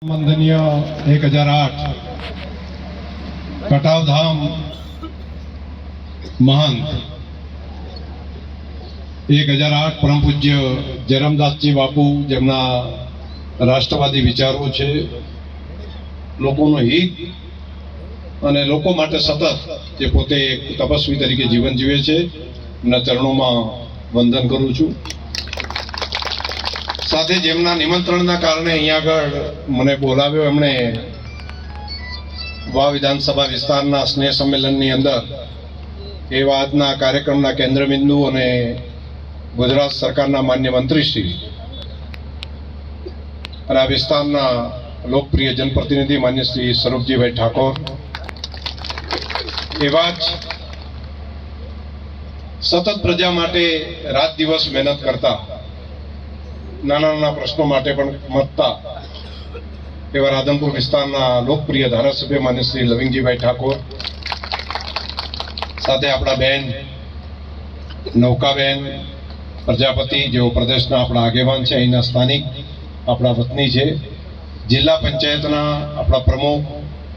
वंदनीय 1008 कटावधाम महंत 1008 परम पूज्य जयरामदासजी बापू જેમના રાષ્ટ્રવાદી વિચારો છે, લોકોનો હિત અને લોકો માટે સતત જે પોતે એક તપસ્વી તરીકે જીવન જીવે છે, એમના ચરણોમાં વંદન કરું છું। સાથે જેમના નિમંત્રણના કારણે અહીંયા આગળ મને બોલાવ્યો, એમણે વાવ વિધાનસભા વિસ્તારના સ્નેહ સંમેલનની અંદર એ વાતના કાર્યક્રમના કેન્દ્રબિંદુ અને ગુજરાત સરકારના માન્ય મંત્રીશ્રી અને આ વિસ્તારના લોકપ્રિય જનપ્રતિનિધિ માન્ય શ્રી સ્વરૂપજીભાઈ ઠાકોર, એવા જ સતત પ્રજા માટે રાત દિવસ મહેનત કરતા, નાના નાના પ્રશ્નો માટે પણ મતતા એવા રાધનપુર વિસ્તારના લોકપ્રિય ધારાસભ્ય માન્ય શ્રી લવિંગજીભાઈ ઠાકોર, સાથે આપણા બેન નૌકાબેન પ્રજાપતિ, જેઓ પ્રદેશના આપણા આગેવાન છે, અહીંના સ્થાનિક આપણા વતની છે, જિલ્લા પંચાયતના આપણા પ્રમુખ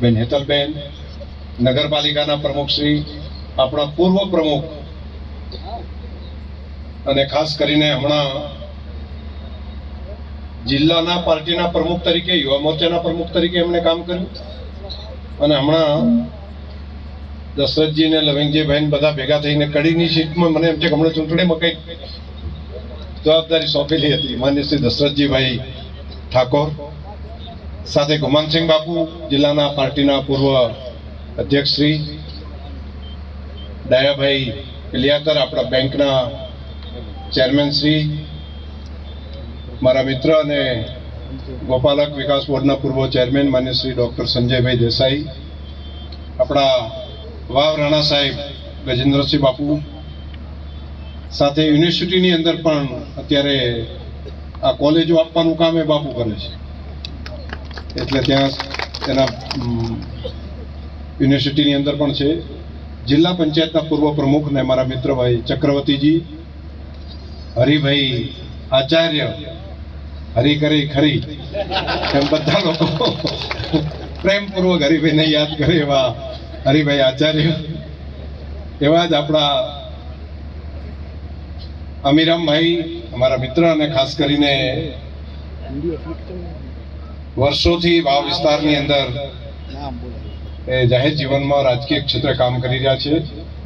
બેન હેતલબેન, નગરપાલિકાના પ્રમુખશ્રી, આપણા પૂર્વ પ્રમુખ અને ખાસ કરીને હમણાં જિલ્લાના પાર્ટીના પ્રમુખ તરીકે, યુવા મોરચાના પ્રમુખ તરીકે એમણે કામ કર્યું, અને હમણાં દશરથજી ને લવિંગજીભાઈ બધા ભેગા થઈને કડીની સીટમાં મને એમ છે કે હમણાં ચૂંટણીમાં કંઈક જવાબદારી સોંપેલી હતી માન્ય શ્રી દશરથજીભાઈ ઠાકોર, સાથે ગુમાનસિંહ બાપુ જિલ્લાના પાર્ટીના પૂર્વ અધ્યક્ષશ્રી, ડાયાભાઈ કલિયાતર આપણા બેંકના ચેરમેન શ્રી, મારા મિત્ર અને ગોપાલક વિકાસ બોર્ડના પૂર્વ ચેરમેન માન્ય શ્રી ડૉક્ટર સંજયભાઈ દેસાઈ, આપણા વાવ રાણા સાહેબ ગજેન્દ્રસિંહ બાપુ, સાથે યુનિવર્સિટીની અંદર પણ અત્યારે આ કોલેજો આપવાનું કામ એ બાપુ કરે છે, એટલે ત્યાં તેના યુનિવર્સિટીની અંદર પણ છે, જિલ્લા પંચાયતના પૂર્વ પ્રમુખ ને મારા મિત્રભાઈ ચક્રવર્તીજી, હરિભાઈ આચાર્ય, હરી કરી ખરી, એમ બધા લોકો પ્રેમપૂર્વક હરિભાઈને યાદ કરે એવા હરિભાઈ આચાર્ય, એવા જ આપણા અમીરામભાઈ અમારા મિત્ર, અને ખાસ કરીને વર્ષોથી વાવ વિસ્તારની અંદર એ જાહેર જીવનમાં રાજકીય ક્ષેત્રે કામ કરી રહ્યા છે,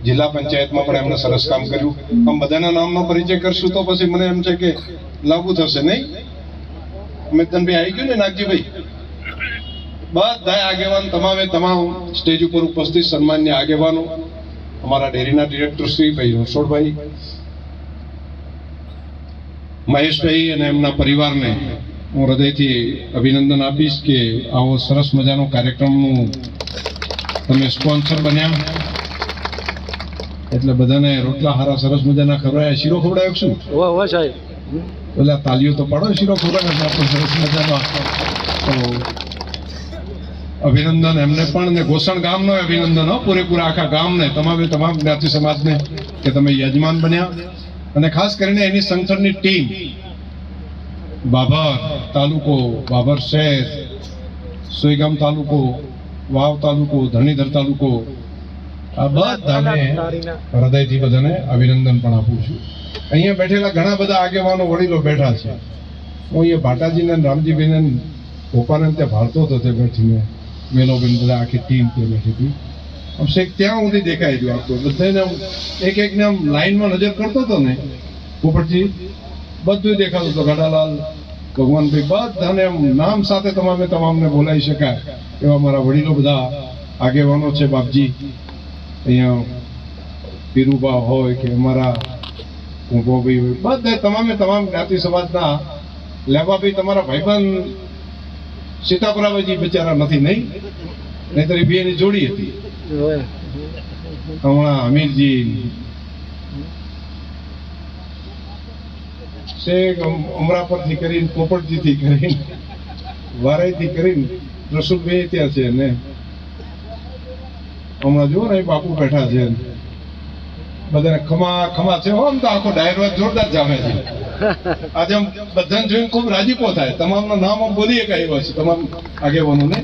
જિલ્લા પંચાયતમાં પણ એમણે સરસ કામ કર્યું। આમ બધાના નામનો પરિચય કરશું તો પછી મને એમ છે કે લાગુ થશે નહીં। મેતનભાઈ આવી ગયું ને, નાગજીભાઈ, બધા આગેવાન તમામ સ્ટેજ ઉપર ઉપસ્થિત સન્માનીય આગેવાનો, અમારા ડેરીના ડિરેક્ટર શ્રી ભાઈ રણછોડભાઈ, મહેશભાઈ અને એમના પરિવારને હું હૃદયથી અભિનંદન આપીશ કે આવો સરસ મજાનો કાર્યક્રમનું તમે સ્પોન્સર બન્યા, એટલે બધાને રોટલા હારા સરસ મજાના ખવડાયા। શીરો ખવડાયો શું? સાહેબ પેલા તાલીઓ તો પાડો, શીરો ખવડાવે આપણે સરસ મજાનો। તો અભિનંદન એમને પણ, ને ઘોષણ ગામનો અભિનંદન, પૂરેપૂરા આખા ગામને, તમામ જ્ઞાતિ સમાજને કે તમે યજમાન બન્યા, અને ખાસ કરીને એની સંગઠનની ટીમ, બાબર તાલુકો, બાબર શહેર, સોયગામ તાલુકો, વાવ તાલુકો, ધરણીધર તાલુકો, આ બધાને હૃદયથી બધાને અભિનંદન પણ આપું છું। અહીંયા બેઠેલા ઘણા બધા આગેવાનો વડીલો બેઠા છે, હું અહીંયા ભાટાજીને રામજીભાઈને ગોપાને ત્યાં ભાળતો હતો, તે બેઠીને મેલોબેન બધા આખી ટીમ ત્યાં બેઠી હતી, આમ શેખ ત્યાં સુધી દેખાઈ ગયું આપતો, બધાને એક એકને આમ લાઈનમાં નજર કરતો હતો ને પોપટજી, બધું દેખાતું હતું, ગડાલાલ, ભગવાનભાઈ, બધાને નામ સાથે તમામને બોલાવી શકાય એવા મારા વડીલો બધા આગેવાનો છે, બાપજી અહીંયા પીરુબા હોય કે અમારા કુંભોભાઈ હોય, બધા તમામ જ્ઞાતિ સમાજના, લેવાભાઈ તમારા ભાઈબંધ સીતાપુરાભાઈજી બિચારા નથી, નહીતર બે ની જોડી હતી, હમણાં અમીરજી શેખ અમરાપરથી કરીને, પોપટજીથી કરીને, વારાઈથી કરીને રસુલભાઈ ત્યાં છે ને હમણાં જુઓ ને બાપુ બેઠા છે, બધાને ખમા છે, આમ તો આખો ડાયરો જોરદાર જામે છે। આજે આમ બધાને જોઈને ખૂબ રાજીપો થાય. તમામના નામ આમ બોલી શકાય એવા છે તમામ આગેવાનોને.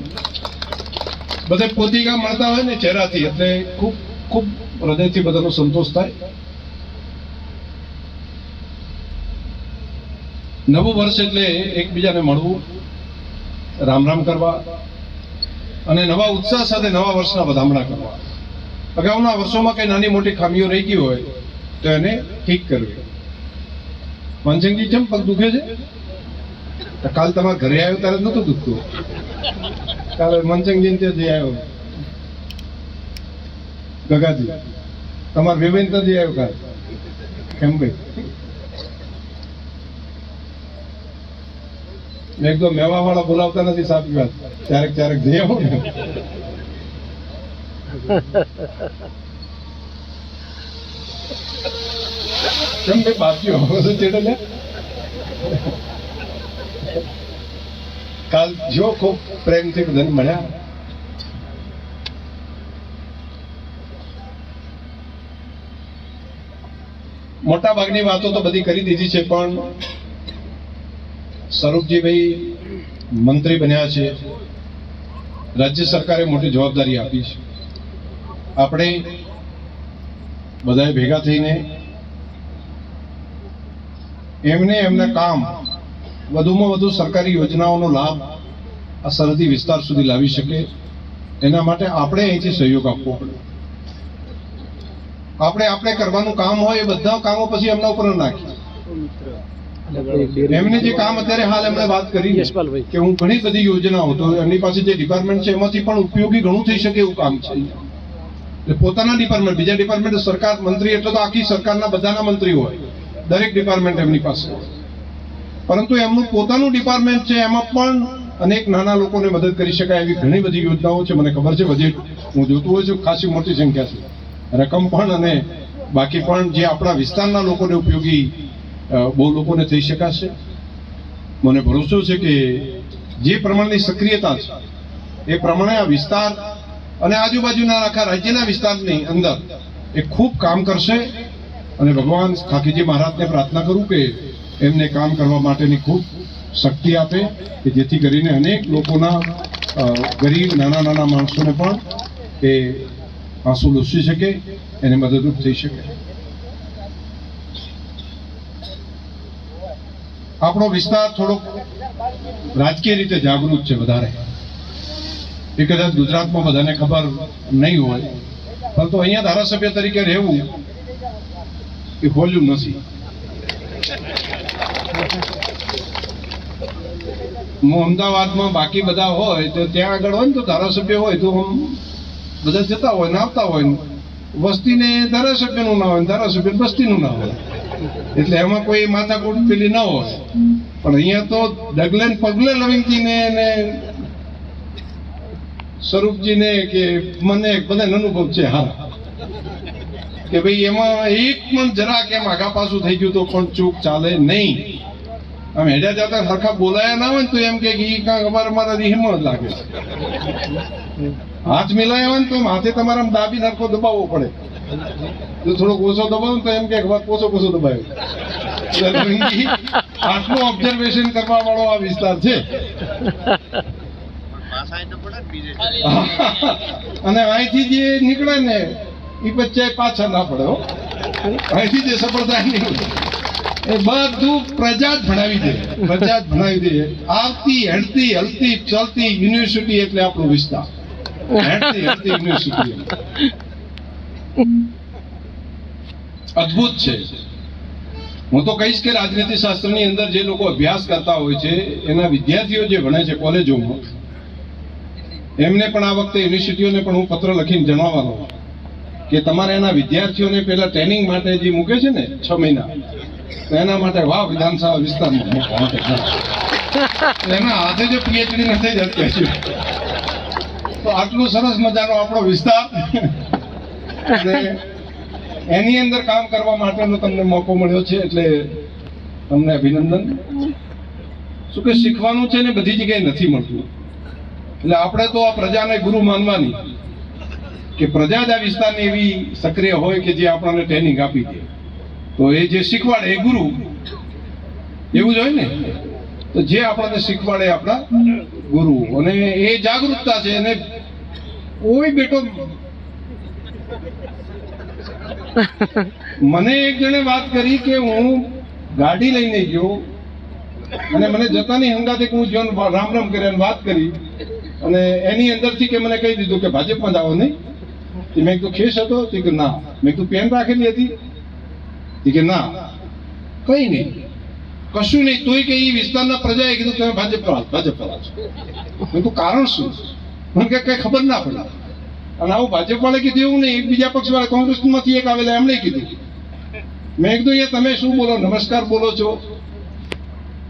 બધે પોતિકા મળતા હોય ને ચહેરાથી, એટલે ખૂબ ખૂબ હૃદયથી બધાનો સંતોષ થાય. નવું વર્ષ એટલે એકબીજાને મળવું, રામ રામ કરવા અને નવા ઉત્સાહ સાથે નવા વર્ષના વધામણા કરવા. અગાઉના વર્ષોમાં કઈ નાની મોટી ખામીઓ રહી ગઈ હોય તો એને ઠીક કરવી. માનસિંહજી કેમ પગ દુખે છે? કાલ તમારા ઘરે આવ્યો ત્યારે નતું દુખતું. કાલે મનસિંહજી ત્યાં જઈ આવ્યો, ગગાજી તમારા વેવેન ત્યાં જઈ આવ્યો કાલે. કેમ ભાઈ એકદમ મેવા વાળા બોલાવતા નથી, સાચી વાત. ક્યારેક ક્યારેક જઈ આવો ને. કેમ ભાઈ બાપીઓ ચેડે કાલ જો ખૂબ પ્રેમથી બધાને મળ્યા. મોટા ભાગની વાતો તો બધી કરી દીધી છે, પણ સ્વરૂપજીભાઈ મંત્રી બન્યા છે, રાજ્ય સરકારે મોટી જવાબદારી આપી છે. આપણે બધાએ ભેગા થઈને એમને એમના કામ વધુમાં વધુ સરકારી યોજનાઓનો લાભ આ સરહદી વિસ્તાર સુધી લાવી શકે એના માટે આપણે અહીંથી સહયોગ આપવો પડે. આપણે કરવાનું કામ હોય એ બધા કામો પછી એમના ઉપર નાખીએ. એમને જે કામ અત્યારે હાલ એમણે વાત કરી કે હું ઘણી બધી યોજનાઓ, તો એમની પાસે જે ડિપાર્ટમેન્ટ છે એમાંથી પણ ઉપયોગી ઘણું થઈ શકે એવું કામ છે. એટલે પોતાના ડિપાર્ટમેન્ટ, બીજા ડિપાર્ટમેન્ટ, સરકાર મંત્રી એટલે તો આખી સરકારના બધાના મંત્રી હોય, દરેક ડિપાર્ટમેન્ટ એમની પાસે હોય. પરંતુ એમનું પોતાનું ડિપાર્ટમેન્ટ છે, એમાં પણ અનેક નાના લોકોને મદદ કરી શકાય એવી ઘણી બધી યોજનાઓ છે. મને ખબર છે, બજેટ હું જોતું હોય છું, ખાસી મોટી સંખ્યા છે, રકમ પણ અને બાકી પણ જે આપણા વિસ્તારના લોકોને ઉપયોગી બહુ લોકોને થઈ શકાશે. મને ભરોસો છે કે જે પ્રમાણની સક્રિયતા છે એ પ્રમાણે આ વિસ્તાર અને આજુબાજુના આખા રાજ્યના વિસ્તારની અંદર એ ખૂબ કામ કરશે. અને ભગવાન ખાકીજી મહારાજને પ્રાર્થના કરું કે એમને કામ કરવા માટેની ખૂબ શક્તિ આપે, કે જેથી કરીને અનેક લોકોના ગરીબ નાના નાના માણસોને પણ એ આંસુ લૂછી શકે, એને મદદરૂપ થઈ શકે. આપણો વિસ્તાર થોડોક રાજકીય રીતે જાગૃત છે વધારે. એ કદાચ ગુજરાતમાં બધાને ખબર નહીં હોય, પરંતુ અહીંયા ધારાસભ્ય તરીકે રહેવું એ હોલ્યું નથી. હું અમદાવાદમાં બાકી બધા હોય તો ત્યાં આગળ હોય ને તો ધારાસભ્ય હોય તો બધા જતા હોય ને આવતા હોય ને, વસ્તીને ધારાસભ્યનું ના હોય, ધારાસભ્ય વસ્તીનું ના હોય, એટલે એમાં કોઈ માથાકૂટ પેલી ના હોય. પણ અહીંયા તો ડગલે ને પગલે લવિંગજીને ને સ્વરૂપજીને કે મને બધા અનુભવ છે હારા, કે ભાઈ એમાં એક પણ જરાક એમ આગા પાછું થઈ ગયું તો પણ ચૂક ચાલે નહીં. આમ હેડ્યા જતા સરખા બોલાયા ના હોય તો એમ કે કાંક અમારા રીહમાં જ લાગે છે. હાથ મિલાયા હોય ને તો હાથે તમારે આમ દાબી સરખો દબાવવો પડે. જો થોડોક ઓછો દબાવો તો એમ કે ઓછો દબાવ્યો. આટલું ઓબ્ઝર્વેશન કરવા વાળો આ વિસ્તાર છે. અને અહીંથી જે નીકળે ને એ પછી પાછા ના પડે. અહીંથી જે સફળતા નીકળે એ બધું પ્રજા જ ભણાવી દે, પ્રજા જ ભણાવી દે. આવતી હેડતી હલતી ચાલતી યુનિવર્સિટી એટલે આપણો વિસ્તાર. હેડતી હલતી યુનિવર્સિટી અદ્ભુત છે. હું તો કહીશ કે રાજનીતિ શાસ્ત્રની અંદર જે લોકો અભ્યાસ કરતા હોય છે, એના વિદ્યાર્થીઓ જે ભણે છે કોલેજોમાં, એમને પણ આ વખતે યુનિવર્સિટીઓને પણ હું પત્ર લખીને જણાવવાનો કે તમારે એના વિદ્યાર્થીઓને પેલા ટ્રેનિંગ માટે જે મૂકે છે ને 6 મહિના, તો એના માટે વાવ વિધાનસભા વિસ્તારમાં એના હાથે જો પીએચડી નથી જતી હશે. તો આટલું સરસ મજાનો આપણો વિસ્તાર અને એની અંદર કામ કરવા માટેનો તમને મોકો મળ્યો છે, એટલે તમને અભિનંદન. શું કે શીખવાનું છે ને બધી જગ્યાએ નથી મળતું, એટલે આપણે તો આ પ્રજાને ગુરુ માનવાની, કે પ્રજા જ આ વિસ્તારની એવી સક્રિય હોય કે જે આપણને ટ્રેનિંગ આપી દે, તો એ જે શીખવાડે એ ગુરુ. એવું જ હોય ને. તો જે આપણને શીખવાડે આપણા ગુરુ, અને એ જાગૃતતા છે. અને કોઈ બેટો, મને એક જણે વાત કરી કે હું ગાડી લઈને ગયો અને મને જતાની હંગાતે હું જોન રામ રામ કર્યા વાત કરી, અને એની અંદરથી કે મને કહી દીધું કે ભાજપમાં જાઓ નહીં. મેં કીધું ખેસ હતો? કે ના. મેં કીધું પેન રાખેલી હતી? કે ના. કઈ નહીં, કશું નહીં. તોય કે એ વિસ્તારના પ્રજાએ કીધું તમે ભાજપ છો. મેં કીધું કારણ શું? મને કે કઈ ખબર ના પડી. અને આવું ભાજપ વાળે કીધું એવું નહીં, એક બીજા પક્ષ વાળા કોંગ્રેસમાંથી એક આવેલા એમણે કીધું. મેં કીધું તમે શું બોલો, નમસ્કાર બોલો છો,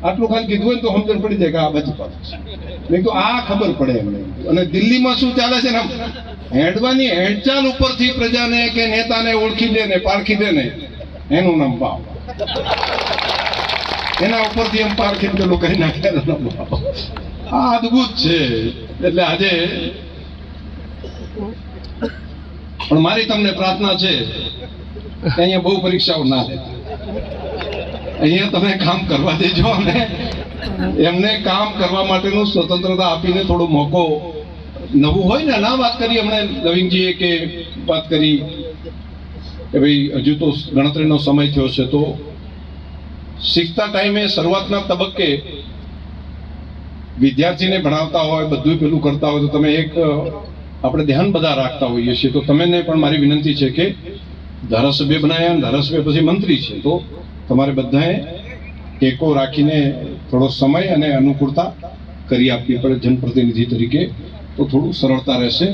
આટલું ખાલી કીધું હોય તો સમજણ પડી જાય કે આ ભાજપ વાળા છે. મેં કીધું આ ખબર પડે એમને. અને દિલ્હીમાં શું ચાલે છે ને, હેડવાની હેડચાલ ઉપરથી પ્રજાને કે નેતાને ઓળખી દે ને પારખી દે ને, એનું નામ ભાવ. એના ઉપરથી એમ પારખીને પેલું કહી નાખે એનું નામ ભાવ. આ અદભુત છે. એટલે આજે પણ મારી તમને પ્રાર્થના છે કે અહીંયા બહુ પરીક્ષાઓ ના લેતા. અહીંયા તમે કામ કરવા દેજો અને એમને કામ કરવા માટેનું સ્વતંત્રતા આપીને થોડો મોકો. નવું હોય ને, ના વાત કરી હમણાં નવીનજીએ કે વાત કરી કે ભાઈ હજુ તો ગણતરીનો સમય થયો છે, તો શીખતા ટાઈમે શરૂઆતના તબક્કે વિદ્યાર્થીને ભણાવતા હોય, બધું પેલું કરતા હોય, તો તમે એક આપણે ધ્યાન બધા રાખતા હોઈએ છીએ. તો તમને પણ મારી વિનંતી છે કે ધારાસભ્ય બનાવ્યા, ધારાસભ્ય પછી મંત્રી છે, તો તમારે બધાએ ટેકો રાખીને થોડો સમય અને અનુકૂળતા કરી આપવી પડે જનપ્રતિનિધિ તરીકે, તો થોડું સરળતા રહેશે.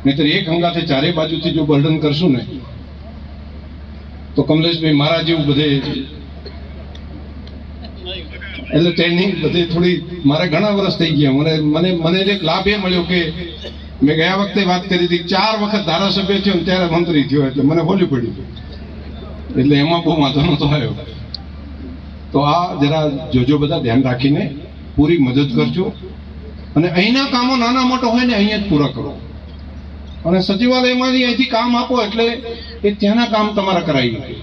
નહીતર એક હંગાથે ચારે બાજુથી જો બર્ડન કરશું ને, તો કમલેશભાઈ મારા જેવું બધે એટલે ટ્રેનિંગ બધી થોડી, મારે ઘણા વર્ષ થઈ ગયા. મને એક લાભ એ મળ્યો કે મેં ગયા વખતે વાત કરી હતી, 4 વખત ધારાસભ્ય થયો ને ત્યારે મંત્રી થયો, એટલે મને હોલું પડ્યું. એટલે એમાં બહુ વાંધો નતો આવ્યો. તો આ જરા જોજો, બધા ધ્યાન રાખીને પૂરી મદદ કરજો. અને અહીંના કામો નાના મોટા હોય ને અહીંયા જ પૂરા કરો. અને સચિવાલયમાંથી અહીંથી કામ આપો એટલે એ ત્યાંના કામ તમારા કરાવી.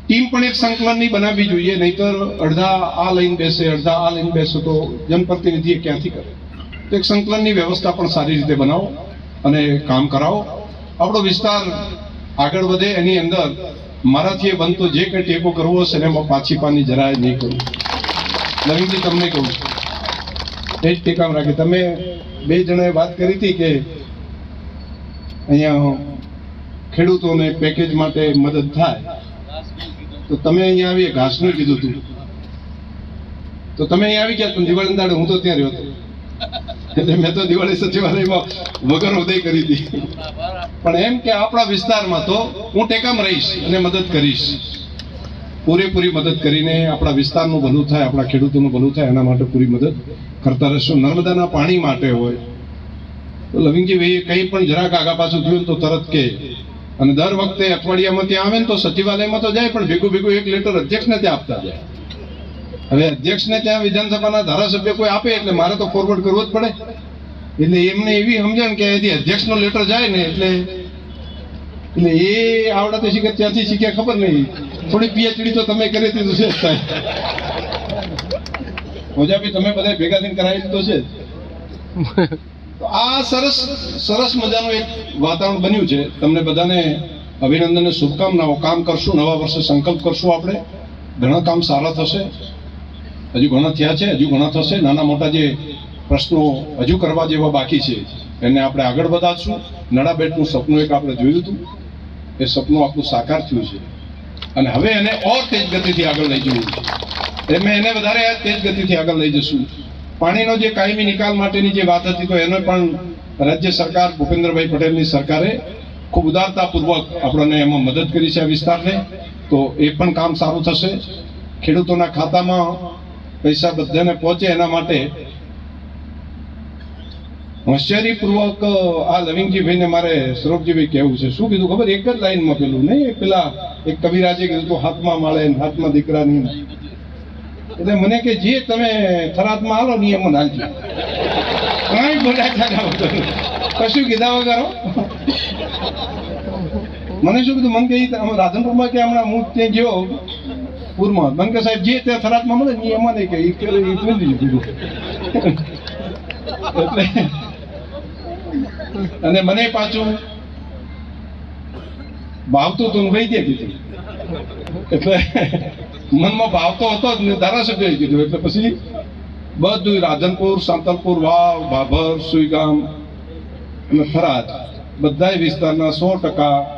ટીમ પણ એક સંકલનની બનાવવી જોઈએ, નહીતર અડધા આ લઈને બેસે, અડધા આ લઈને બેસે, તો જનપ્રતિનિધિ ક્યાંથી કરે. તો એક સંકલનની વ્યવસ્થા પણ સારી રીતે બનાવો અને કામ કરાવો. આપણો વિસ્તાર આગળ વધે એની અંદર મારાથી એ બનતો જે કંઈ ટેકો કરવો હશે ને એમાં પાછી પાની જરાય નહીં કરું. નવીનજી તમને કહું એ જ ટેકામ રાખે. તમે 2 જણાએ વાત કરી હતી કે અહીંયા ખેડૂતોને પેકેજ માટે મદદ થાય, તો તમે અહીંયા આવી ઘાસનું કીધું હતું, તો તમે અહીંયા આવી ગયા. પણ દિવાળી દાડે હું તો ત્યાં રહ્યો હતો, એટલે મેં તો દિવાળી સચિવાલયમાં વગર ઉદય કરી હતી. પણ એમ કે આપણા વિસ્તારમાં તો હું ટેકામ રહીશ અને મદદ કરીશ, પૂરેપૂરી મદદ કરીને આપણા વિસ્તારનું ભલું થાય, આપણા ખેડૂતોનું ભલું થાય, એના માટે પૂરી મદદ કરતા રહેશું. નર્મદાના પાણી માટે હોય તો લવિંગજી ભાઈ કંઈ પણ જરાક આગા પાછું થયું તો તરત કે. અને દર વખતે અઠવાડિયામાં ત્યાં આવે ને તો સચિવાલયમાં તો જાય, પણ ભેગું એક લેટર અધ્યક્ષને ત્યાં આપતા જાય. હવે અધ્યક્ષને ત્યાં વિધાનસભાના ધારાસભ્ય કોઈ આપે એટલે મારે તો ફોરવર્ડ કરવો જ પડે. એટલે એમને એવી સમજણ કે અહીંથી અધ્યક્ષનો લેટર જાય ને એટલે એ આવડે તો શીખે, ત્યાંથી શીખ્યા ખબર નહીં. થોડી પીએચડી તો તમે કરી દીધું છે થાય. મોજાબી તમે બધા ભેગા થઈને કરાવી દીધો છે. તો આ સરસ મજાનું એક વાતાવરણ બન્યું છે. તમને બધાને અભિનંદન અને શુભકામનાઓ. કામ કરશું, નવા વર્ષે સંકલ્પ કરશું આપણે. ઘણા કામ સારા થશે, હજુ ઘણા થયા છે, હજુ ઘણા થશે. નાના મોટા જે પ્રશ્નો હજુ કરવા જેવા બાકી છે એને આપણે આગળ વધારશું. નડાબેટનું સપનું એક આપણે જોયું હતું, એ સપનું આપણું સાકાર થયું છે અને હવે એને ઓર તેજ ગતિથી આગળ લઈ જવું છે. અમે એને વધારે તેજ ગતિથી આગળ લઈ જશું. પાણીનો જે કાયમી નિકાલ માટેની જે વાત હતી, તો એને પણ રાજ્ય સરકાર ભૂપેન્દ્રભાઈ પટેલની સરકારે ખૂબ ઉદારતાપૂર્વક આપણને એમાં મદદ કરી છે આ વિસ્તારને. તો એ પણ કામ સારું થશે. ખેડૂતોના ખાતામાં પૈસા બધાને પહોંચે એના માટે હોશિયારીપૂર્વક આ લવિંગજીભાઈને મારે સૌરભજીભાઈ કહેવું છે. શું કીધું ખબર? એક જ લાઈનમાં પેલું નહીં, પેલા એક કવિરાજે કીધું તો હાથમાં માળે હાથમાં દીકરાની. એટલે મને કે જે તમે થરાદમાં હાલો ને એમાં હાલજો, કાંઈ બોલ્યા કશું કીધા વગર. મને શું કીધું? મને કે રાધનપુરમાં કે હમણાં હું ત્યાં ગયો પૂરમાં મને કે સાહેબ જે ત્યાં થરાદમાં મળે ને એમાં નહીં કે એ નથી કીધું એટલે અને મને પાછું ભાવતું હતું વહી દે કીધું એટલે મનમાં ભાવતો હતો જ ને ધારાસભ્ય કીધું એટલે પછી બધું રાધનપુર, સાંતલપુર, વાવ, ભાભર, સુઈગામ અને થરાદ બધા વિસ્તારના 100%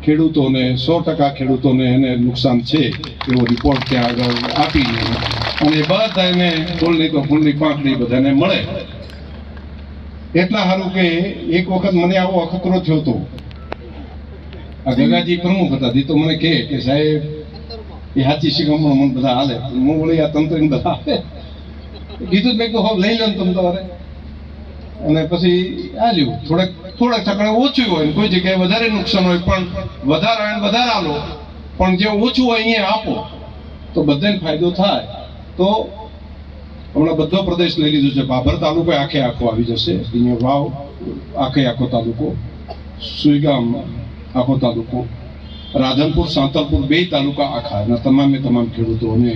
ખેડૂતોને એને નુકસાન છે એવો રિપોર્ટ ત્યાં આગળ આપીને અને બધા એને ફૂલની તો ફૂલની પાંખડી બધાને મળે. એટલા સારું કે એક વખત મને આવો અખતરો થયો હતો. આ ગગાજી પ્રમુખ હતા તે તો મને કહે કે સાહેબ એ સાચી શિખામણ મને બધા હાલે. હું વળી આ તંત્ર બધા આવે કીધું મેં કહું લઈ લો ને તમે તમારે. અને પછી આલ્યું થોડાક ઠકાણે ઓછું હોય કોઈ જગ્યાએ વધારે નુકસાન હોય પણ વધારે આલો પણ જે ઓછું હોય અહીંયા આપો તો બધાને ફાયદો થાય. તો હમણાં બધો પ્રદેશ લઈ લીધો છે. ભાભર તાલુકો આખે આખો આવી જશે. અહીંયા વાવ આખે આખો તાલુકો, સુઈગામ આખો તાલુકો, રાધનપુર, સાંતલપુર 2 તાલુકા આખા અને તમામે તમામ ખેડૂતોને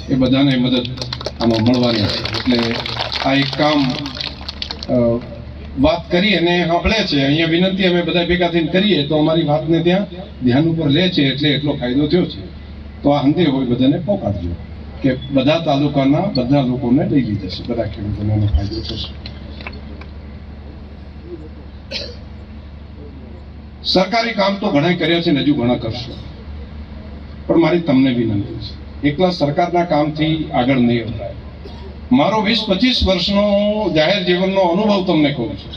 એ બધાને મદદ આમાં મળવાની છે. એટલે આ એક કામ વાત કરી અને સાંભળે છે. અહીંયા વિનંતી અમે બધા ભેગા થઈને કરીએ તો અમારી વાતને ત્યાં ધ્યાન ઉપર લે છે એટલે એટલો ફાયદો થયો છે. તો આ અંતે હોય બધાને પહોંચાડજો કે બધા તાલુકાના બધા લોકોને લઈ લીધા છે, બધા ખેડૂતોને એનો ફાયદો થશે. સરકારી કામ તો ઘણા કર્યા છે ને હજુ ઘણા કરશે પણ મારી તમને વિનંતી છે એકલા સરકારના કામથી આગળ નહીં વધાય. મારો 20-25 વર્ષનો જાહેર જીવનનો અનુભવ તમને કહું છું.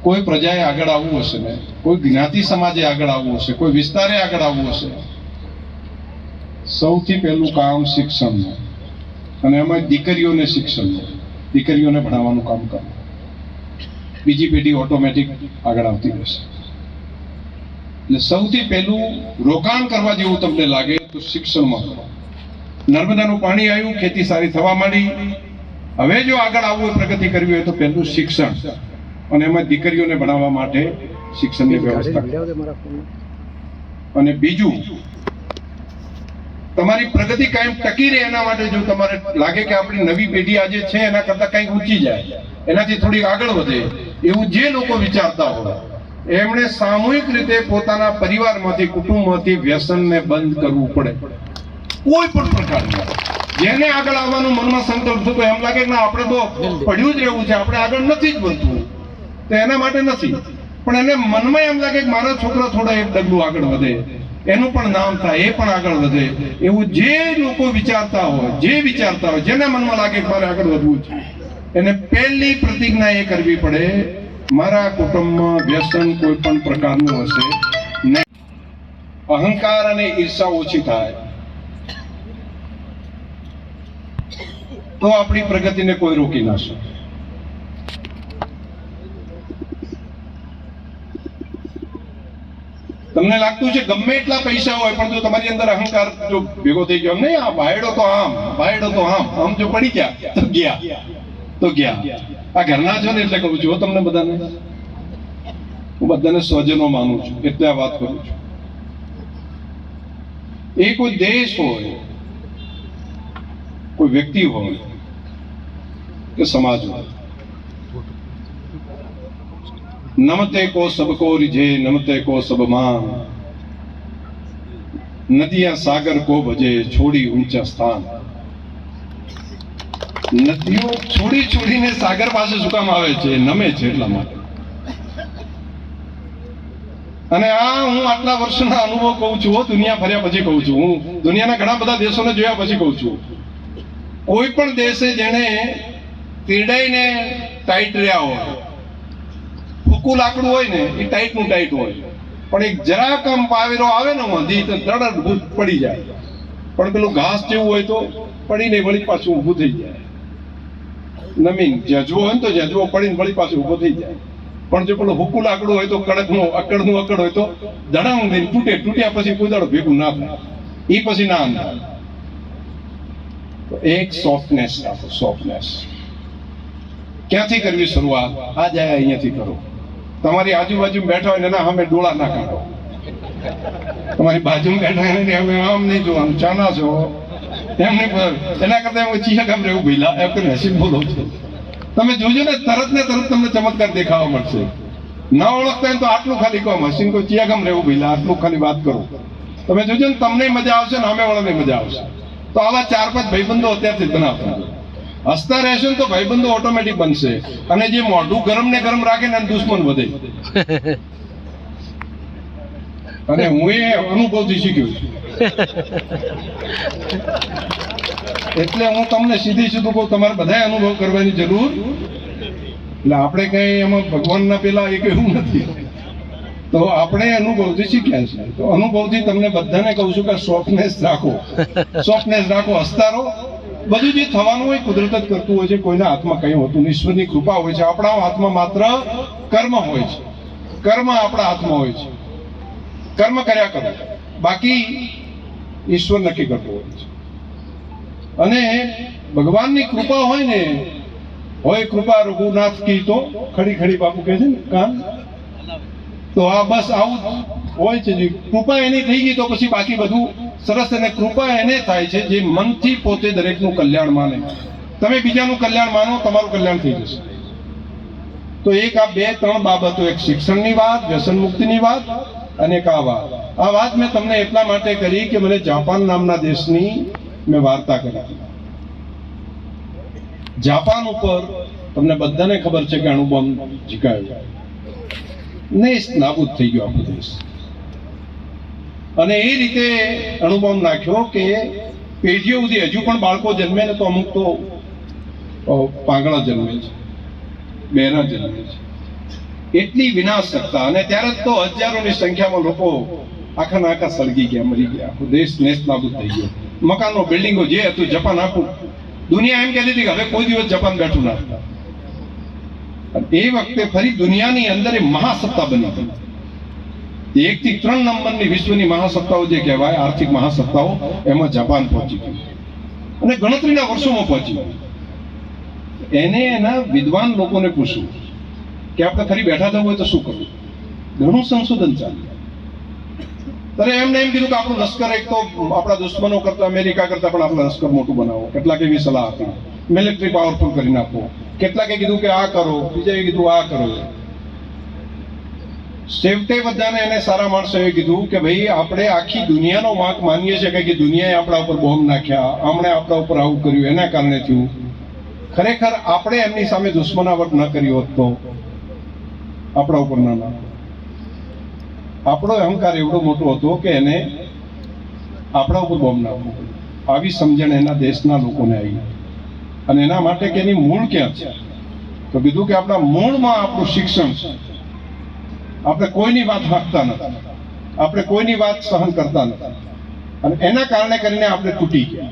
કોઈ પ્રજાએ આગળ આવવું હશે ને, કોઈ જ્ઞાતિ સમાજે આગળ આવવું હશે, કોઈ વિસ્તારે આગળ આવવું હશે, સૌથી પહેલું કામ શિક્ષણનું અને એમાં દીકરીઓને શિક્ષણનું, દીકરીઓને ભણાવવાનું કામ કરવું. બીજી પેઢી ઓટોમેટિક આગળ આવતી રહેશે. એટલે સૌથી પહેલું રોકાણ કરવા જેવું તમને લાગે તો શિક્ષણમાં કરો. નર્મદાનું પાણી આવ્યું, ખેતી સારી થવા માંડી. હવે જો આગળ આવવું હોય, પ્રગતિ કરવી હોય તો પહેલું શિક્ષણ અને એમાં દીકરીઓને ભણાવવા માટે શિક્ષણની વ્યવસ્થા. અને બીજું તમારી પ્રગતિ કાયમ ટકી રહે એના માટે જો તમારે લાગે કે આપણી નવી પેઢી આજે છે એના કરતા કંઈક ઊંચી જાય, એનાથી થોડી આગળ વધે એવું જે લોકો વિચારતા હોય એમણે સામૂહિક રીતે પોતાના પરિવારમાંથી, કુટુંબમાંથી વ્યસનને બંધ કરવું પડે. કોઈ પણ પ્રકારના જેને આગળ આવવાનું મનમાં સંકલ્પ થતો એમ લાગે કે આપણે તો પડ્યું જ રહેવું છે, આપણે આગળ નથી જ બનતું, તો એના માટે નથી. પણ એને મનમાં એમ લાગે કે મારા છોકરા થોડા એક ડગલું આગળ વધે, એનું પણ નામ થાય, એ પણ આગળ વધે, એવું જે લોકો વિચારતા હોય, જેના મનમાં લાગે કે મારે આગળ વધવું છે, એને પહેલી પ્રતિજ્ઞા એ કરવી પડે, મારા કુટુંબમાં વ્યસન કોઈ પણ પ્રકારનું હશે નહીં. અહંકાર અને ઈર્ષા ઓછી થાય તો આપણી પ્રગતિને કોઈ રોકી ના શકે. તમને લાગતું છે ગમે એટલા પૈસા હોય પણ જો તમારી અંદર અહંકાર જો ભેગો થઈ ગયો, નહીં આ ભાયડો તો આમ જો પડી ગયા તો ગયા. આ ઘરના છો ને એટલે કહું છું તમને બધાને, હું બધાને સ્વજનો માનું છું એટલે આ વાત કરું છું. એ કોઈ દેશ હોય, કોઈ વ્યક્તિ હોય કે સમાજ હોય, नमते को सबको रिझे, नमते को सब मान, नदियां सागर को भजे, छोड़ी ऊंचा स्थान. નદીઓ છોડીને સાગર પાસે શું કામ આવે છે? નમે છે એટલા માટે. અને આ હું આટલા વર્ષના અનુભવ કહું છું, દુનિયા ફર્યા પછી કહું છું, હું દુનિયાના ઘણા બધા દેશોને જોયા પછી કહું છું. કોઈ પણ દેશે જેને તીડાઈને ટાઈટ રહ્યા હોય, ફૂકું લાકડું હોય ને એ ટાઈટ નું ટાઈટ હોય, પણ એક જરાક આમ પાવેરો આવે ને વાંધી તો તરત પડી જાય. પણ પેલું ઘાસ જેવું હોય તો પડીને વળી પાછું ઊભું થઈ જાય. નમીન જજવો હોય ને તો જજવો પડીને વળી પાછું ઊભો થઈ જાય. પણ જો પેલું ફૂકું લાકડું હોય તો અકડનું અકડ હોય તો ધડામ દઈને તૂટ્યા પછી કોઈ દાડો ભેગું ના થાય, એ પછી ના અંધાર. તો એક સોફ્ટનેસ રાખો. સોફ્ટનેસ ક્યાંથી કરવી શરૂઆત? આ જાય અહીંયાથી કરો. તમારી આજુબાજુ બેઠા હોય ને એના સામે ડોળા ના કાઢો. તમારી બાજુમાં બેઠા એને અમે આમ નહીં જોવાનું ચાના છો એમ નહીં એના કરતા હું ચિયા ગામ રહેવું ભઈલા એમ કરીને હસીને બોલો છો. તમે જોજો ને તરત તમને ચમત્કાર દેખાવા મળશે. ના ઓળખતા હોય તો આટલું ખાલી કહો હસીને કોઈ ચિયા ગામ રહેવું ભઈલા આટલું ખાલી વાત કરો. તમે જોજો ને તમને મજા આવશે ને અમે વાળાને મજા આવશે. તો આવા 4-5 ભાઈબંધો અત્યારથી જ બનાવતા હસતા રહેશો ને તો ભાઈબંધો ઓટોમેટિક બનશે. અને જે મોઢું ગરમ ને ગરમ રાખે ને દુશ્મન વધે. અને હું એ અનુભવથી શીખ્યો છું. એટલે હું તમને સીધું કહું તમારે બધાએ અનુભવ કરવાની જરૂર. એટલે આપણે કઈ એમાં ભગવાનના પેલા એક એવું નથી. તો આપણે અનુભવથી શીખ્યા છે. તો અનુભવથી તમને બધાને કહું છું કે સોફ્ટનેસ રાખો, હસતા રહો. બધું જે થવાનું હોય કુદરત જ કરતું હોય છે. કોઈના હાથમાં કંઈ હોતું ઈશ્વરની કૃપા હોય છે. આપણા હાથમાં માત્ર કર્મ હોય છે. કર્મ આપણા હાથમાં હોય છે. કર્મ કર્યા કરો, બાકી ઈશ્વર નક્કી કરતો હોય છે. અને ભગવાનની કૃપા હોય ને, હોય કૃપા રઘુનાથ કી તો ખડી બાપુ કહે છે ને કામ. તો આ બસ આવું હોય છે. કૃપા એની થઈ ગઈ તો પછી બાકી બધું સરસ. અને કૃપા એને થાય છે જે મનથી પોતે દરેકનું કલ્યાણ માને. તમે બીજાનું કલ્યાણ માનો, તમારું કલ્યાણ થઈ જશે. તો એક આ 2-3 બાબતો, એક શિક્ષણની વાત, વ્યસન મુક્તિની વાત અને એક આ વાત મેં તમને એટલા માટે કરી કે મને જાપાન નામના દેશની મેં વાર્તા કરી. જાપાન ઉપર તમને બધાને ખબર છે કે અણુબોમ્બ જીકાયો ને નાબૂદ થઈ ગયો આપણો દેશ. અને એ રીતે અણુબોમ્બ નાખ્યો કે પેઢીઓ સુધી હજુ પણ બાળકો જન્મે ને તો અમુક તો પાંગળા જન્મે છે, બહેરા જન્મે છે. એટલી વિનાશકતા. અને ત્યારે તો હજારોની સંખ્યામાં લોકો આખા સળગી ગયા, મરી ગયા. આખો દેશ નેસ્ત નાબૂદ થઈ ગયો. મકાનો, બિલ્ડિંગો જે હતું જાપાન આખું. દુનિયા એમ કહેતી હતી કે હવે કોઈ દિવસ જાપાન બેઠું ના. એ વખતે ફરી દુનિયાની અંદર એ મહાસત્તા બની હતી. 1 થી 3 નંબરની વિશ્વની મહાસત્તાઓ જે કહેવાય, આર્થિક મહાસત્તાઓ, એમાં જાપાન પહોંચી ગયું. અને ગણતરીના વર્ષોમાં પહોંચી ગયું. એને એના વિદ્વાન લોકોને પૂછ્યું કે આપણે ફરી બેઠા થવું હોય તો શું કરવું. ઘણું સંશોધન ચાલ્યું. ત્યારે એમને એમ કીધું કે આપણું લશ્કર એક તો આપણા દુશ્મનો કરતા, અમેરિકા કરતા પણ આપણું લશ્કર મોટું બનાવો. કેટલાક એવી સલાહ આપી, મિલિટરી પાવરફુલ કરી નાખો. કેટલાકે કીધું કે આ કરો, બીજાએ કીધું આ કરો. છેવટે બધાને એને સારા માણસોએ કીધું કે ભાઈ આપણે આખી દુનિયાનો વાંક માનીએ છીએ કે દુનિયાએ આપણા ઉપર બોમ્બ નાખ્યા, આમણે આપણા ઉપર આવું કર્યું, એના કારણે થયું. ખરેખર આપણે એમની સામે દુશ્મનાવટ ન કરી હોત તો આપણા ઉપર ના નાખો. આપણો અહંકાર એવડો મોટો હતો કે એને આપણા ઉપર બોમ્બ નાખવો. આવી સમજણ એના દેશના લોકોને આવી. અને એના માટે કે એની મૂળ ક્યાં છે? તો કીધું કે આપણા મૂળમાં આપણું શિક્ષણ છે. આપણે કોઈની વાત હાંકતા નથી, આપણે કોઈની વાત સહન કરતા નથી. અને એના કારણે કરીને આપણે તૂટી ગયા.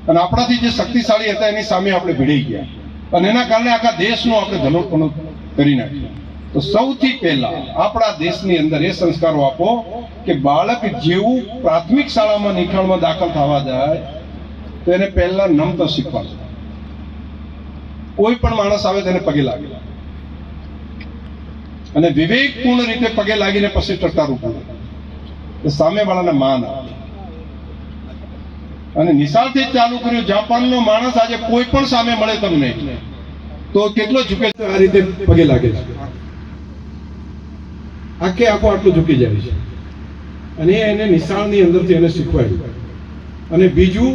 અને આપણાથી જે શક્તિશાળી હતા એની સામે આપણે ભીડાઈ ગયા. અને એના કારણે આખા દેશનો આપણે ધલોપણો કરી નાખ્યો. તો સૌથી પહેલા આપણા દેશની અંદર એ સંસ્કારો આપો કે બાળક જેવું પ્રાથમિક શાળામાં નિખાળમાં દાખલ થવા જાય તો એને પહેલા નમતા શીખવાડો. કોઈ પણ માણસ આવે તેને પગે લાગે અને વિવેકપૂર્ણ રીતે પગે લાગીને પછી ટટ્ટારું કરે. સામેવાળાને માન આપે. અને નિશાળથી જ ચાલુ કર્યું. જાપાનનો માણસ આજે કોઈ પણ સામે મળે તમને તો કેટલો ઝૂકે છે, આ રીતે પગે લાગે છે. આખે આખો આટલું ઝૂકી જાય છે. અને એને નિશાળની અંદરથી એને શીખવાડ્યું. અને બીજું,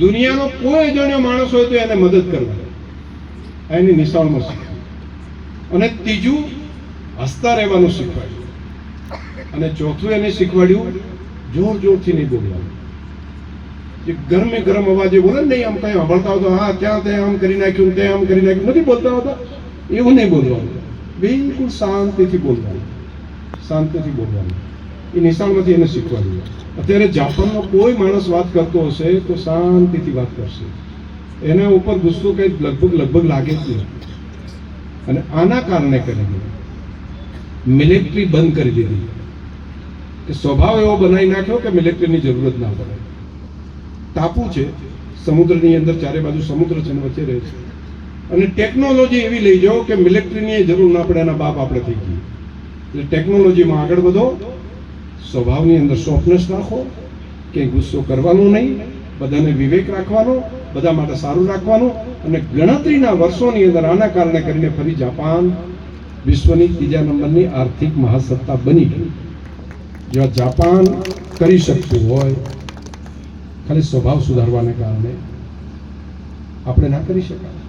દુનિયાનો કોઈ અજાણ્યો માણસ હોય તો એને મદદ કરવાની એની નિશાળમાં શીખવાડ્યું. અને ત્રીજું, હસતા રહેવાનું શીખવાડ્યું. અને ચોથું એને શીખવાડ્યું જોરથી નહીં બોલવાનું. જે ગરમે ગરમ અવાજે બોલે નહીં, આમ કઈ સાંભળતા હોતો હા ત્યાં તે આમ કરી નાખ્યું, તે આમ કરી નાખ્યું, નથી બોલતા હોતા એવું નહીં બોલવાનું. બિલકુલ શાંતિથી બોલવાનું, શાંતિથી બોલવાનું. એ નિશાળમાંથી એને શીખવાડ્યું. અત્યારે જાપાનનો કોઈ માણસ વાત કરતો હશે તો શાંતિથી વાત કરશે. એના ઉપર ગુસ્સો કઈ લગભગ લાગે જ નહીં. અને આના કારણે કરીને મિલિટરી બંધ કરી દીધી. કે સ્વભાવ એવો બનાવી નાખ્યો કે મિલિટરીની જરૂરત ના પડે. ટાપુ છે, સમુદ્રની અંદર ચારે બાજુ સમુદ્ર છે, વચ્ચે રહે છે. અને ટેકનોલોજી એવી લઈ જાઓ કે મિલિટરીની જરૂર ના પડે. એના બાપ આપણે થઈ ગઈ. એટલે ટેકનોલોજીમાં આગળ વધો સ્વભાવની અંદર સોફ્ટનેસ રાખો, કે ગુસ્સો કરવાનો નહીં, બધાને વિવેક રાખવાનો, બધા માટે સારું રાખવાનું. અને ગણતરીના વર્ષોની અંદર આના કારણે કરીને ફરી જાપાન વિશ્વની 3જા નંબરની આર્થિક મહાસત્તા બની ગઈ. જો જાપાન કરી શકતું હોય ખાલી સ્વભાવ સુધારવાને કારણે, આપણે ના કરી શકાય.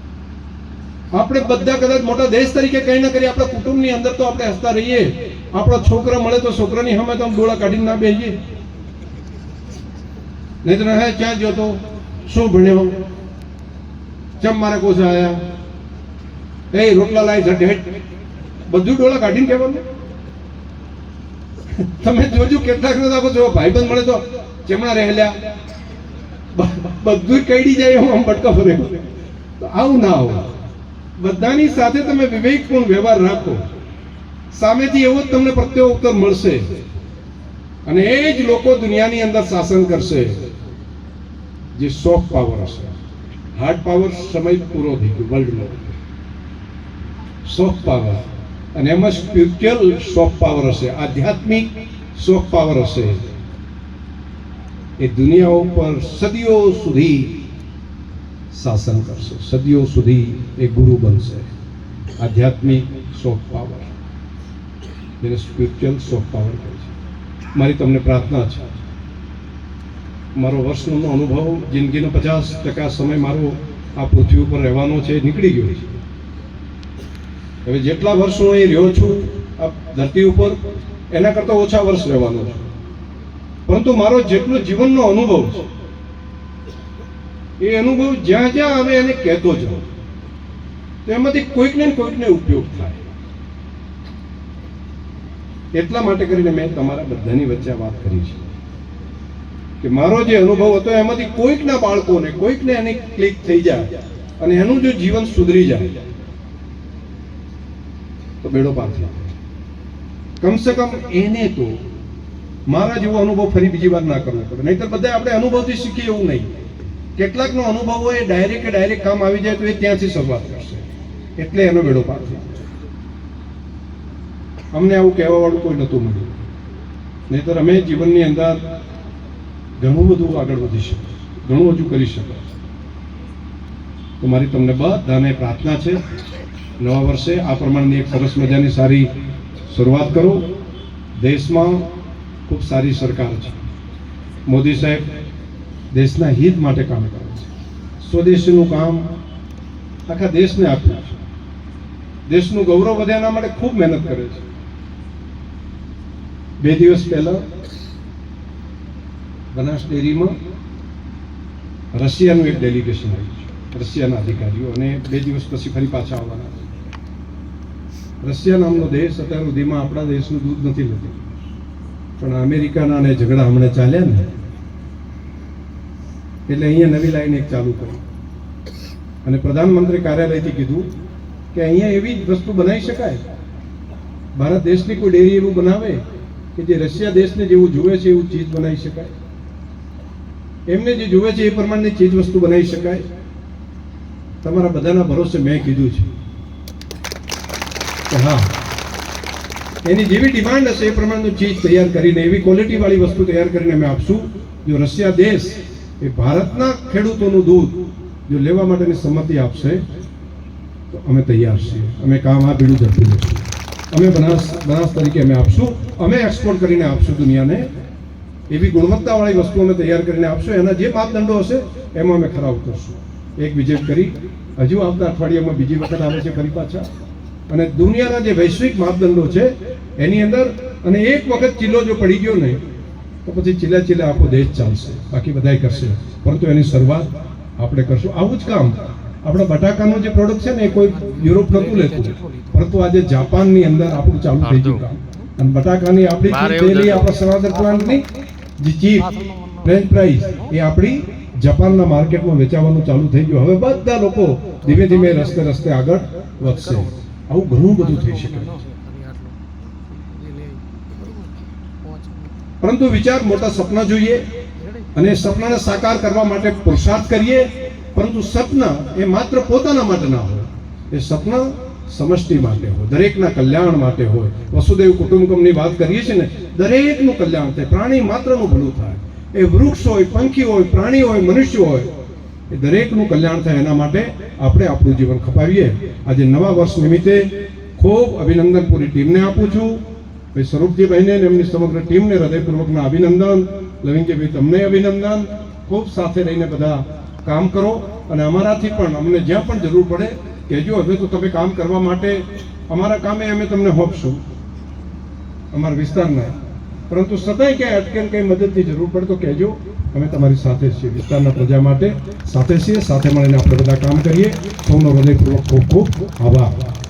આપણે બધા કદાચ મોટા દેશ તરીકે કંઈ ના કરીએ, આપણા કુટુંબની અંદર તો આપણે હસતા રહીએ. આપણો છોકરો મળે તો છોકરાની સામે તો ડોળા કાઢીને ના બેસીએ. નહીં તો હે ક્યાં ગયો તો, શું ભણ્યો, ચમ મારા કોસા આયા, એ રોટલા લાવી ઝટ, બધું ડોળા કાઢીને કહેવાનું. તમે જોજો કેટલાક જો ભાઈબંધ મળે તો ચેમણા રહેલ્યા, બધું કઈડી જાય હું આમ બટકા ફરે. તો આવું ના આવું. બધાની સાથે તમે વિવેકપૂર્ણ વ્યવહાર રાખો, સામેથી એવો જ તમને પ્રત્યુત્તર મળશે. અને એ જ લોકો દુનિયાની અંદર શાસન કરશે જે સોફ્ટ પાવર હશે. હાર્ડ પાવર સમય પૂરો થઈ ગયો વર્લ્ડનો. સોફ્ટ પાવર, અને એમાં સ્પિરિચ્યુઅલ સોફ્ટ પાવર હશે, આધ્યાત્મિક સોફ્ટ પાવર હશે. એ દુનિયા ઉપર સદીઓ સુધી શાસન કરશે, સદીઓ સુધી એ ગુરુ બનશે. આધ્યાત્મિક સોફ્ટ પાવર, જેને સ્પિરિચ્યુઅલ સોફ્ટ પાવર કહે છે. મારી તમને પ્રાર્થના છે, મારો વર્ષનો અનુભવ, જિંદગીનો 50% સમય મારો આ પૃથ્વી ઉપર રહેવાનો છે, નીકળી ગયો છે. હવે જેટલા વર્ષ હું અહીં રહ્યો છું આ ધરતી ઉપર, એના કરતાં ઓછા વર્ષ રહેવાનો છે. પરંતુ મારો જેટલો જીવનનો અનુભવ છે, એ અનુભવ જ્યાં જ્યાં આવે એને કહેતો જાઉં, તો એમાંથી કોઈકને ઉપયોગ થાય. એટલા માટે કરીને મેં તમારા બધાની વચ્ચે વાત કરી છે કે મારો જે અનુભવ હતો એમાંથી કોઈકના બાળકોને, કોઈકને એને ક્લિક થઈ જાય અને એનું જો જીવન સુધરી જાય તો બેડો પાર થઈ જાય. કમસે કમ એને તો મારા જેવો અનુભવ ફરી બીજી વાર ના કરવો પડે. નહીતર બધા આપણે અનુભવથી શીખીએ એવું નહીં. કેટલાકનો અનુભવ હોય ડાયરેક્ટ કામ આવી જાય તો એ ત્યાંથી શરૂઆત કરશે, એટલે એનો બેડો પાર થઈ જાય. અમને આવું કહેવા વાળું કોઈ નહોતું મળ્યું, નહીતર અમે જીવનની અંદર ઘણું બધું આગળ વધી શકે, ઘણું હજુ કરી શકે. તો મારી તમને બધાને પ્રાર્થના છે, નવા વર્ષે આ પ્રમાણની એક સરસ મજાની સારી શરૂઆત કરો. દેશમાં ખૂબ સારી સરકાર છે. મોદી સાહેબ દેશના હિત માટે કામ કરે છે. સ્વદેશીનું કામ આખા દેશને આપ્યું છે. દેશનું ગૌરવ વધે એના માટે ખૂબ મહેનત કરે છે. 2 દિવસ પહેલા બનાસ ડેરીમાં રશિયાનું એક ડેલિગેશન આવ્યું છે, રશિયાના અધિકારીઓ, અને 2 દિવસ પછી ફરી પાછા આવવાના છે. રશિયા નામનો દેશ અત્યાર સુધીમાં આપણા દેશનું દૂધ નથી લેતું, પણ અમેરિકાના અને ઝઘડા હમણાં ચાલ્યા ને, એટલે અહીંયા નવી લાઈન એક ચાલુ કરી અને પ્રધાનમંત્રી કાર્યાલયથી કીધું કે અહીંયા એવી જ વસ્તુ બનાવી શકાય. ભારત દેશની કોઈ ડેરી એવું બનાવે કે જે રશિયા દેશને જેવું જુએ છે એવું ચીજ બનાવી શકાય, એમને જે જુએ છે એ પ્રમાણની ચીજ વસ્તુ બનાવી શકાય. તમારા બધાના ભરોસે મેં કીધું છે કે હા, એની જેવી ડિમાન્ડ હશે એ પ્રમાણનું ચીજ તૈયાર કરીને, એવી ક્વોલિટી વાળી વસ્તુ તૈયાર કરીને અમે આપશું. જો રશિયા દેશ એ ભારતના ખેડૂતોનું દૂધ જો લેવા માટેની સંમતિ આપશે તો અમે તૈયાર છીએ. અમે કામ આ બીડું ઝડપી લઈશું. અમે બનાસ તરીકે અમે આપશું, અમે એક્સપોર્ટ કરીને આપશું દુનિયાને. એવી ગુણવત્તાવાળી વસ્તુ અમે તૈયાર કરીને આપશું. એના જે માપદંડો હશે એમાં અમે ખરા ઉતરશું. એક વિઝિટ કરી, હજુ આવતા અઠવાડિયામાં બીજી વખત આવે છે ફરી પાછા, અને દુનિયાના જે વૈશ્વિક માપદંડો છે એની અંદર, અને એક વખત ચીલો જો પડી ગયો ને તો પછી ચીલા આખો દેશ ચાલશે, બાકી બધાય કરશે, પરંતુ એની શરૂઆત આપણે કરશું. આવું જ કામ આપણા બટાકાનું જે પ્રોડક્ટ છે ને એ કોઈ યુરોપ નહોતું લેતું, પરંતુ આજે જાપાનની અંદર આપણું ચાલુ થઈ ગયું કામ. અને બટાકાની આપણી આપણા સનાતન પ્લાન્ટની જે ચીપ ફ્રેન્ચ ફ્રાઈઝ એ આપણી જાપાનના માર્કેટમાં વેચાવાનું ચાલુ થઈ ગયું. હવે બધા લોકો ધીમે ધીમે રસ્તે આગળ વધશે. આવું ઘણું બધું થઈ શકે, પરંતુ વિચાર મોટા સપના જોઈએ અને સપનાને સાકાર કરવા માટે પુરુષાર્થ કરીએ. પરંતુ સપના એ માત્ર પોતાના માટે ના હોય, એ સપના સમષ્ટિ માટે હોય, દરેકના કલ્યાણ માટે હોય. વસુદેવ કુટુંબકમની વાત કરીએ છીએ ને, દરેકનું કલ્યાણ થાય, પ્રાણી માત્રનું ભલું થાય. એ વૃક્ષ હોય, પંખી હોય, પ્રાણી હોય, મનુષ્ય હોય, એ દરેકનું કલ્યાણ થાય એના માટે આપણે આપણું જીવન ખપાવીએ. આજે નવા વર્ષ નિમિત્તે ખૂબ અભિનંદન પૂરી ટીમને આપું છું. ભાઈ સ્વરૂપજીભાઈને અને એમની સમગ્ર ટીમને હૃદયપૂર્વકના અભિનંદન. લવિંગજીભાઈ તમને અભિનંદન. ખૂબ સાથે રહીને બધા કામ કરો અને અમારાથી પણ અમને જ્યાં પણ જરૂર પડે કહેજો. હવે તો તમે કામ કરવા માટે અમારા કામે અમે તમને હોપશું અમારા વિસ્તારના, પરંતુ સદાય ક્યાંય અટકે કંઈ મદદની જરૂર પડે તો કહેજો, અમે તમારી સાથે છીએ. વિસ્તારના પ્રજા માટે સાથે છીએ, સાથે મળીને આપણે બધા કામ કરીએ. સૌનો હૃદયપૂર્વક ખૂબ ખૂબ આભાર.